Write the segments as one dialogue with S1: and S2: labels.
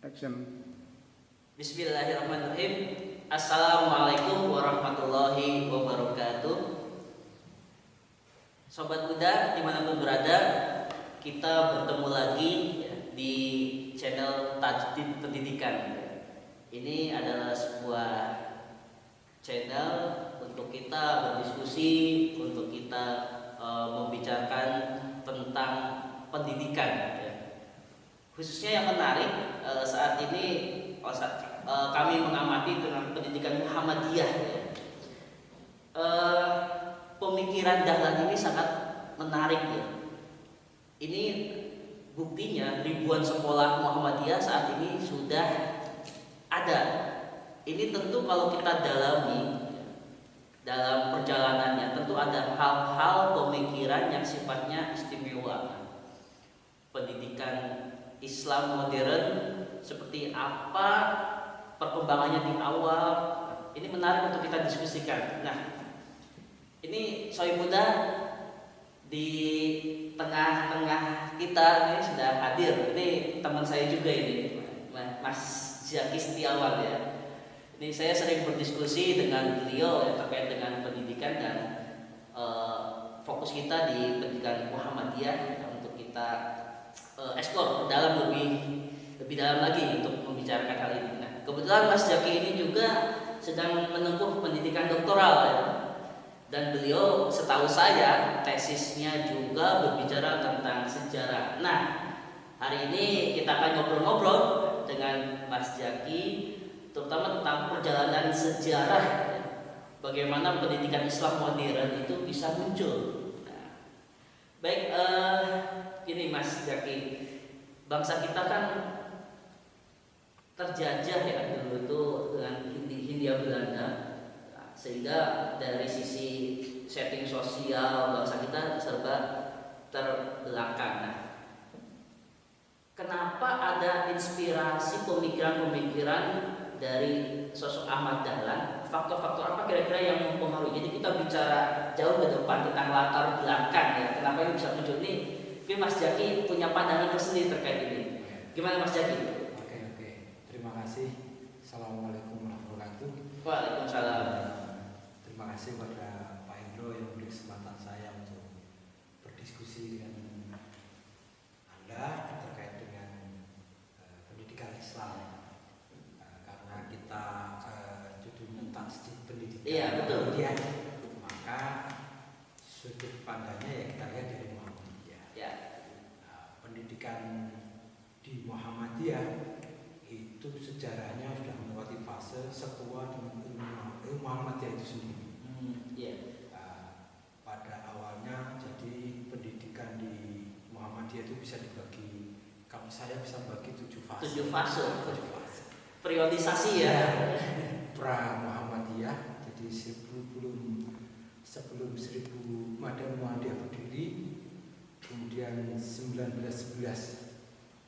S1: Action.
S2: Bismillahirrahmanirrahim. Assalamualaikum warahmatullahi wabarakatuh. Sobat muda dimanapun berada, kita bertemu lagi di channel Tajdid Pendidikan. Ini adalah sebuah channel untuk kita berdiskusi, untuk kita membicarakan tentang pendidikan. Khususnya yang menarik saat ini kami mengamati dengan pendidikan Muhammadiyah. Pemikiran Dahlan ini sangat menarik ya. Ini buktinya ribuan sekolah Muhammadiyah saat ini sudah ada. Ini tentu kalau kita dalami dalam perjalanannya tentu ada hal-hal pemikiran yang sifatnya istimewa. Pendidikan Islam modern seperti apa perkembangannya di awal, ini menarik untuk kita diskusikan. Nah, ini Soy Muda di tengah-tengah kita ini sudah hadir. Ini teman saya juga ini, Mas Zaki Setiawan ya. Ini saya sering berdiskusi dengan beliau terkait dengan pendidikan dan fokus kita di pendidikan Muhammadiyah untuk kita eksplor dalam lebih dalam lagi untuk membicarakan hal ini. Nah, kebetulan Mas Zaki ini juga sedang menempuh pendidikan doktoral ya. Dan beliau setahu saya tesisnya juga berbicara tentang sejarah. Nah, hari ini kita akan ngobrol-ngobrol dengan Mas Zaki terutama tentang perjalanan sejarah bagaimana pendidikan Islam modern itu bisa muncul. Nah, baik, ini Mas Zaki, bangsa kita kan terjajah ya dulu itu dengan Hindia Belanda, sehingga dari sisi setting sosial bangsa kita serba terbelakang. Nah, kenapa ada inspirasi pemikiran-pemikiran dari sosok Ahmad Dahlan? Faktor-faktor apa kira-kira yang mempengaruhi? Jadi kita bicara jauh ke depan tentang latar belakang ya. Kenapa ini bisa muncul nih? Mungkin Mas Zaki punya pandangan tersendiri terkait ini. Gimana Mas Zaki?
S3: Oke. Terima kasih. Assalamualaikum warahmatullahi wabarakatuh.
S2: Waalaikumsalam.
S3: Terima kasih kepada Pak Indro yang memberi kesempatan saya untuk berdiskusi dengan Anda terkait dengan pendidikan Islam. Karena kita judulnya Tajdid Pendidikan.
S2: Iya, betul.
S3: Ya, maka sudut pandangnya ya kita lihat dari Muhammadiyah.
S2: Ya.
S3: Pendidikan di Muhammadiyah itu sejarahnya sudah melewati fase setua dengan ilmu Muhammadiyah itu sendiri. Pada awalnya jadi pendidikan di Muhammadiyah itu bisa dibagi, kalau saya bisa bagi 7 fase.
S2: 7 fase. Periodisasi ya.
S3: Pra Muhammadiyah, jadi sebelum 1000 Muhammadiyah berdiri, kemudian 1911.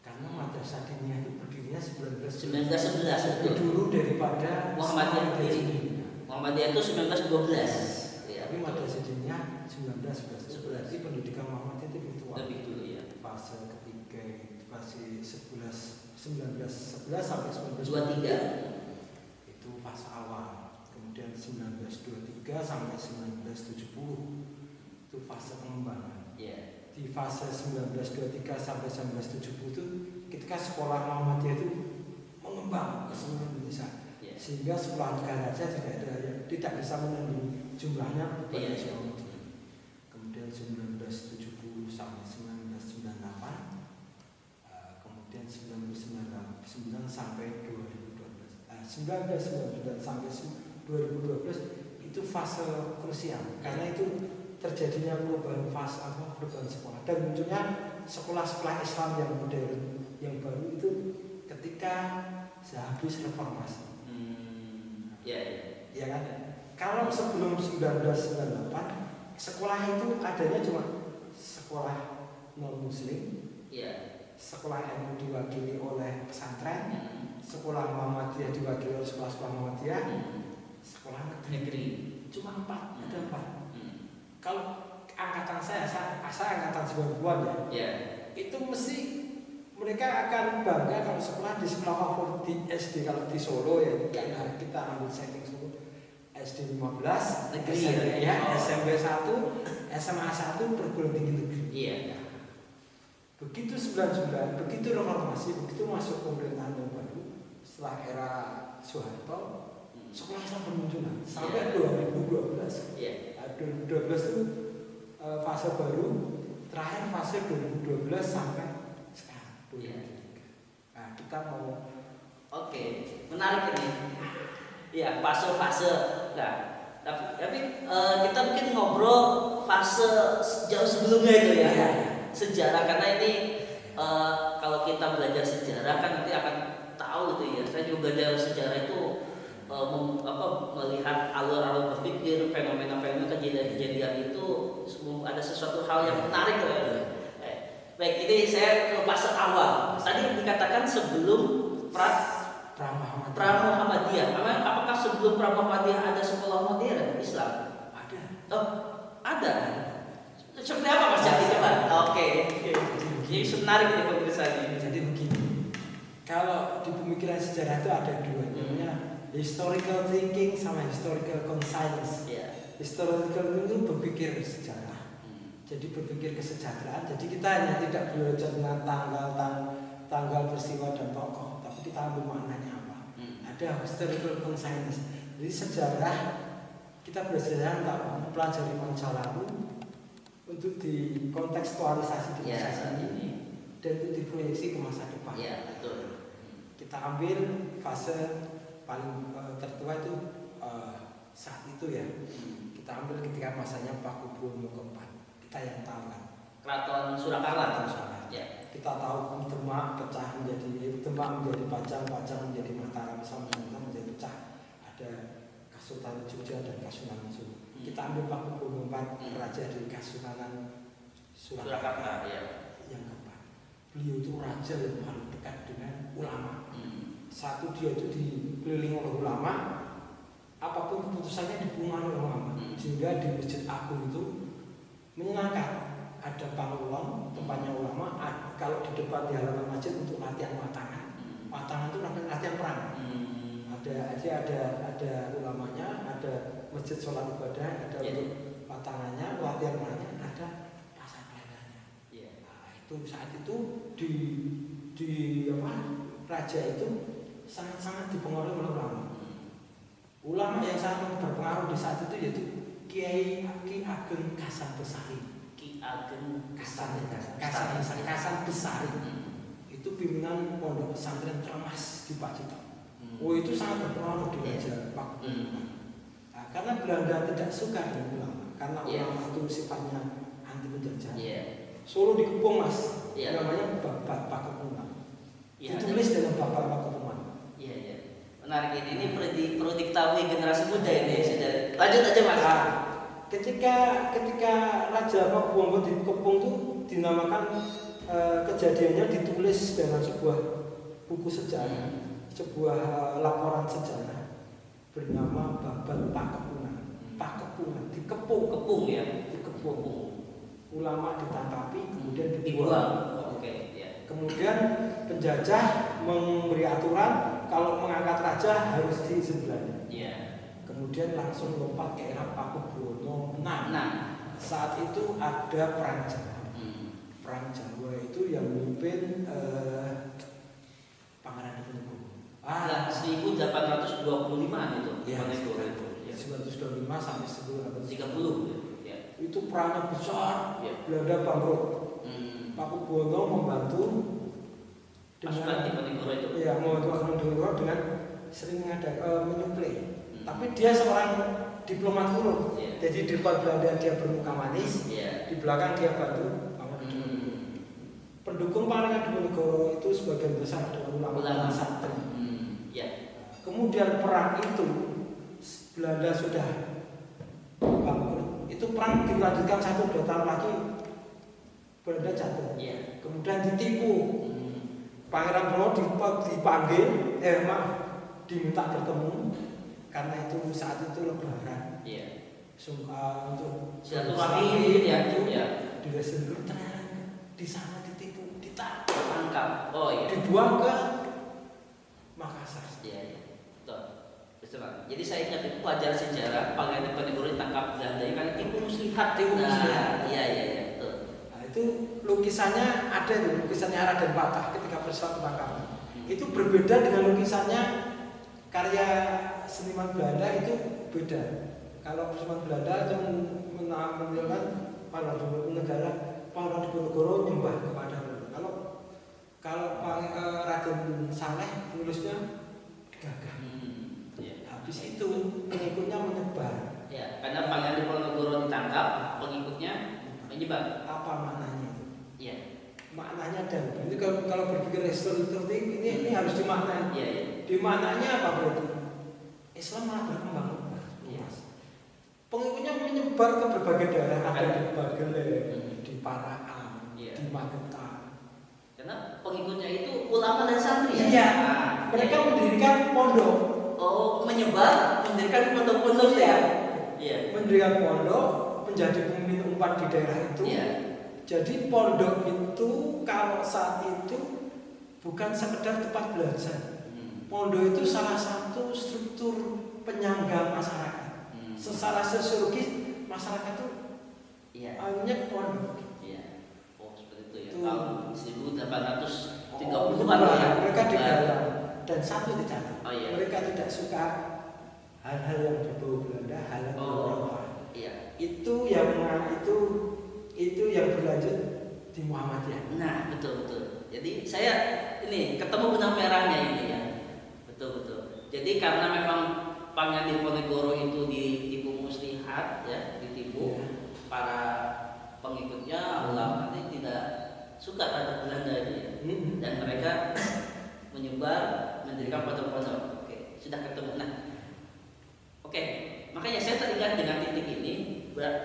S3: Karena Madrasah Diniyah itu berdirinya 1911
S2: betul.
S3: Dulu daripada
S2: Muhammadiyah berdiri. Muhammadiyah itu 1912. Ya,
S3: tapi Madrasah Diniyah 1911. Berarti pendidikan Muhammadiyah itu
S2: lebih dulu ya.
S3: Fase ketiga, fase 1911 sampai
S2: 1923
S3: itu fase awal. Kemudian 1923 sampai 1970 itu fase pengembangan.
S2: Ya.
S3: Di fase 1923 sampai 1970 itu ketika sekolah Muhammadiyah itu mengembang ke seluruh Indonesia.
S2: Ya.
S3: Sehingga sekolah negara saja tidak bisa menandingi jumlahnya pada
S2: Ya.
S3: sekolah Muhammadiyah. Kemudian 1970 sampai 1998, kemudian 1999 sampai 2012. 1999 sampai 2012 itu fase krusial karena itu terjadinya perubahan perubahan sekolah dan munculnya sekolah-sekolah Islam yang modern yang baru itu ketika sehabis reformasi. Ya kan? Kalau sebelum 1998 sekolah itu adanya cuma sekolah non muslim, sekolah yang diwakili oleh pesantren, sekolah Muhammadiyah diwakili oleh sekolah-sekolah Muhammadiyah, sekolah negeri. Cuma 4, ada 4. Kalau angkatan saya angkatan 90-an ya.
S2: Ya.
S3: Itu mesti mereka akan bangga kalau sekolah di sekolah favorit di SD. Kalau di Solo ya karena kita ambil setting Solo SD 15
S2: negeri
S3: SMP, ya, SMP 1 SMA 1 perguruan tinggi negeri.
S2: Iya.
S3: Begitu 99, begitu reformasi, begitu masuk pemerintahan yang baru setelah era Soeharto, sekolah Islam bermunculan sampai 2012.
S2: Iya.
S3: 2012 itu fase baru, terakhir fase 2012 sampai sekarang 2023. Nah, kita mau
S2: menarik ini. Ya, fase-fase. Nah, tapi kita mungkin ngobrol fase jauh sebelumnya itu ya. Sejarah, karena ini kalau kita belajar sejarah kan nanti akan tahu gitu ya. Saya juga belajar sejarah itu melihat alur-alur berpikir, fenomena-fenomena kejadian-kejadian itu ada sesuatu hal yang menarik ya. Baik, ini saya ke fase awal. Tadi dikatakan sebelum Pra-Muhammadiyah. Apakah sebelum Pra-Muhammadiyah ada sekolah modern Islam?
S3: ada.
S2: Oh, ada. Seperti apa Mas Jaki? Coba. Oke. Jadi menarik nih pemirsa ini.
S3: Jadi begini, kalau di pemikiran sejarah itu ada dua, namanya historical thinking sama historical conscience. Historical thinking itu berpikir sejarah, jadi berpikir kesejahteraan. Jadi kita hanya tidak belajar tentang tanggal peristiwa dan tokoh, tapi kita ambil maknanya apa. Ada historical conscience. Jadi sejarah kita belajar tentang mempelajari masa lalu untuk dikontekstualisasi di masa kini dan untuk diproyeksi ke masa depan.
S2: Iya, betul.
S3: Kita ambil fase paling tertua itu saat itu ya. Kita ambil ketika masanya Pakubuwono keempat. Kita yang tahu kan.
S2: Keraton Surakarta.
S3: Ya. Kita tahu Demak pecah menjadi Pajang, Pajang menjadi Mataram, Samosir menjadi pecah. Ada Kasultanan Jogja dan Kasunanan Solo. Kita ambil Pakubuwono IV, raja dari Kasunanan Surakarta yang keempat. Beliau itu raja yang paling dekat dengan ulama. Satu, dia itu dikelilingi oleh ulama, apapun keputusannya dipengaruhi oleh ulama. Sehingga di Masjid Agung itu menyenangkan. Ada panggung tempatnya ulama. Kalau di depan di halaman masjid untuk latihan watangan. Watangan itu latihan perang. Ada ulamanya, ada masjid sholat ibadah, ada untuk watangannya, latihan perangnya, ada pasar belanjanya. Nah, itu saat itu raja itu sangat dipengaruhi oleh ulama. Ulama yang sangat berpengaruh di saat itu yaitu Kiai Ageng Kasan Besari. Kasan Besari. Itu pimpinan pondok pesantren Termas di Pacitan. Itu sangat berpengaruh di Raja Pakubuwono. Nah, karena Belanda tidak suka dengan ulama, karena ulama itu sifatnya anti penjajah. Solo dikepung Mas, namanya Bapak Pakubuwono. Ditulis dalam Bapak Pakubuwono.
S2: Menarik ini perlu diketahui generasi muda ini. Lanjut aja Mas.
S3: Ketika Raja Pakubuwono dikepung itu dinamakan kejadiannya ditulis dalam sebuah buku sejarah. Sebuah laporan sejarah bernama Babal Pakepungan, dikepung ulama ditangkapi kemudian dibuang. Kemudian penjajah memberi aturan kalau mengangkat raja harus diizin Belanda. Kemudian langsung lompat ke era Pakubuwono VI. Saat itu ada perang Jawa. Perang Jawa itu yang memimpin Pangeran Diponegoro.
S2: 1825 itu.
S3: 1925 sampai 1930. Itu perangnya besar. Belanda bangkrut. Pakubuwono membantu dengan Diponegoro dengan sering menyuplai. Tapi dia seorang diplomat huruf. Jadi di depan Belanda dia bermuka manis, di belakang dia bantu Pangeran Diponegoro. Pendukung Pangeran Diponegoro itu sebagian besar adalah ulama santri. Kemudian perang itu Belanda sudah bangkrut. Itu perang dilanjutkan 1-2 tahun lagi Belanda jatuh. Kemudian ditipu. Pangeran Diponegoro dipanggil, diminta bertemu karena itu saat itu lebaran. Untuk
S2: silaturahmi
S3: di Resendur di sana ditipu, ditangkap.
S2: Oh iya.
S3: Dibuang ke Makassar.
S2: Iya, iya. Betul. Jadi saya ingat itu pelajaran sejarah Pangeran Diponegoro ditangkap Belanda kan Tipu Muslihat. Iya, betul.
S3: Nah, itu lukisannya ada tuh, lukisannya Raden Patah ketika peristiwa penangkapan. Itu berbeda dengan lukisannya karya seniman Belanda, itu beda. Kalau seniman Belanda itu menunjukkan Pangeran Diponegoro nyembah kepada Belanda. Kalau Raden Saleh tulisnya digagah. Habis itu pengikutnya menyebar.
S2: Ya, karena Pangeran Diponegoro ditangkap, pengikutnya menyebar.
S3: Apa maknanya itu?
S2: Iya.
S3: Maknanya dan ini kalau berpikir historik ini harus dimaknai.
S2: Iya.
S3: Dimaknanya apa berarti? Islam malah berkembang.
S2: Iya.
S3: Pengikutnya menyebar ke berbagai daerah, ada di Bagele, di Paraan,
S2: iya,
S3: di Magetan.
S2: Karena pengikutnya itu ulama dan santri.
S3: Iya. Mereka mendirikan pondok.
S2: Oh, menyebar, mendirikan pondok-pondok ya.
S3: Iya. Mendirikan pondok, menjadi pemimpin umat di daerah itu.
S2: Iya.
S3: Jadi pondok itu kalau saat itu bukan sekedar tempat belajar. Pondok itu salah satu struktur penyangga masyarakat. Secara sosiologis masyarakat itu hanya pondok.
S2: Iya. Oh, seperti itu ya. Tahun 1830-an
S3: ya. Mereka digalang dan satu dicatat. Mereka tidak suka hal-hal yang berbau Belanda, hal yang berbau Eropa.
S2: Iya.
S3: Itu yang berlanjut di Muhammadiyah.
S2: Nah, betul. Jadi saya ini ketemu benang merahnya ini ya. Betul. Jadi karena memang Pangeran Diponegoro itu ditipu muslihat ya, ditipu para pengikutnya ulama ini tidak suka terhadap Belanda ini ya. Dan mereka menyebar mendirikan pondok-pondok. Oke, sudah ketemu. Nah, oke. Makanya saya teringat dengan titik ini.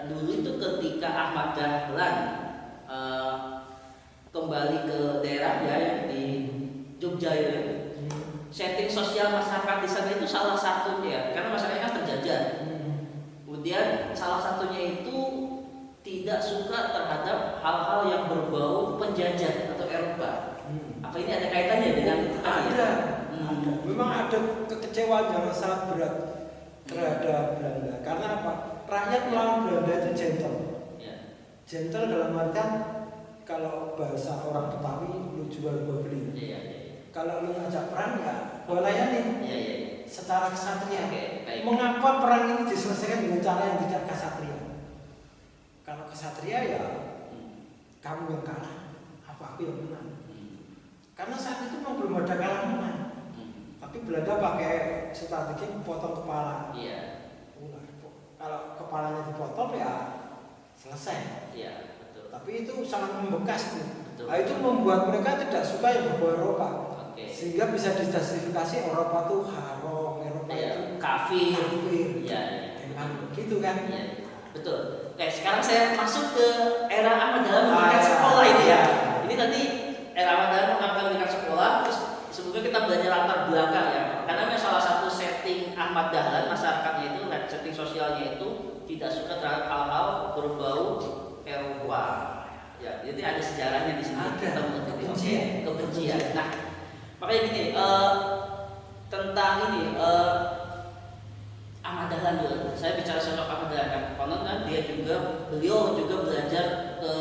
S2: Dulu itu ketika Ahmad Dahlan kembali ke daerah ya di Jogja ya, setting sosial masyarakat di sana itu salah satunya karena masyarakatnya terjajah. Kemudian salah satunya itu tidak suka terhadap hal-hal yang berbau penjajah atau Eropa. Apa ini ada kaitannya dengan itu?
S3: Ada. Memang ada kekecewaan yang sangat berat terhadap Belanda. Karena apa? Rakyat melawan Belanda itu gentle. Gentle dalam artian kalau bahasa orang Betawi lu jual gua beli. Kalau lu ngajak perang ya gua layani. Secara kesatria. Mengapa perang ini diselesaikan dengan cara yang tidak kesatria? Kalau kesatria ya kamu yang kalah, apa aku yang menang. Karena saat itu memang belum ada kalah menang. Tapi Belanda pakai strategi potong kepala. Kalau kepalanya dipotong ya selesai.
S2: Betul.
S3: Tapi itu sangat membekas tuh. Nah, itu membuat mereka tidak suka yang berbau Eropa. Sehingga bisa dijustifikasi Eropa tuh haram, Eropa itu
S2: kafir.
S3: Emang gitu kan?
S2: Betul. Oke, sekarang saya masuk ke era Ahmad Dahlan mendirikan sekolah ini ya. Ini tadi era Ahmad Dahlan mendirikan sekolah, terus sebelumnya kita belajar latar belakang ya. Karena salah satu setting Ahmad Dahlan masyarakatnya itu, setting sosialnya itu tidak suka terhadap hal-hal berbau Eropa. Ya, jadi ada sejarahnya di sini.
S3: Ada
S2: kebencian. Nah, makanya gini, tentang ini Ahmad Dahlan dulu. Saya bicara sosok Ahmad Dahlan. Konon kan beliau juga belajar ke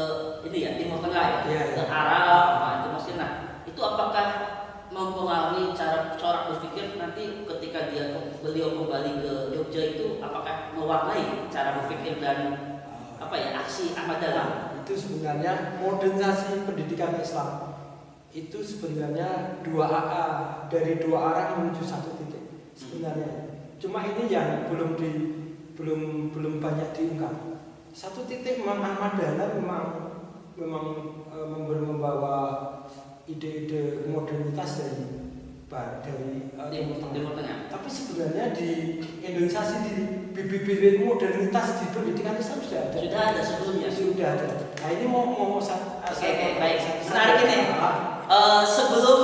S2: ini ya, Timur Tengah ya, ke Arab, ke Mesir. Nah, itu apakah mempengaruhi cara corak berpikir nanti ketika beliau kembali ke Jogja itu apakah mewarnai cara berpikir dan aksi Ahmad Dahlan?
S3: Itu sebenarnya modernisasi pendidikan Islam itu sebenarnya dari dua arah menuju satu titik sebenarnya. Cuma ini yang belum banyak diungkap. Satu titik memang Ahmad Dahlan memang membawa ide-ide modernitas dari
S2: Timur Tengah.
S3: Tapi sebenarnya di Indonesia sendiri bibit-bibit modernitas di pendidikan Islam sudah ada.
S2: Sudah ada sebelumnya.
S3: Sudah ada. Nah ini mau
S2: baik. Menarik ini. Sebelum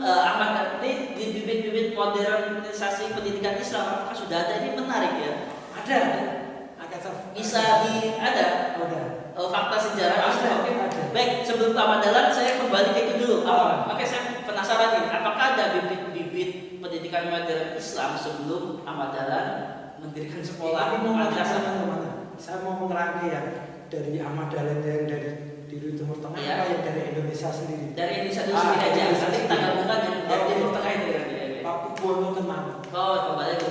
S2: Ahmad Dahlan ini di bibit-bibit modernisasi pendidikan Islam apakah sudah ada? Ini menarik ya.
S3: Ada.
S2: Bisa ada. Fakta sejarah. Baik, sebelum Ahmad Dahlan saya kembali ke itu dulu. Makanya saya penasaran nih, apakah ada bibit-bibit pendidikan modern Islam sebelum Ahmad Dahlan mendirikan sekolah madrasah?
S3: Saya mau menerangkan ya dari Ahmad Dahlan yang dari Timur Tengah,
S2: ya.
S3: Apa yang dari Indonesia sendiri?
S2: Dari Indonesia dulu sendiri aja. Nanti kita gabungkan yang dari Timur Tengah itu kan.
S3: Pak Buwono Kenang.
S2: Oh, kembali ke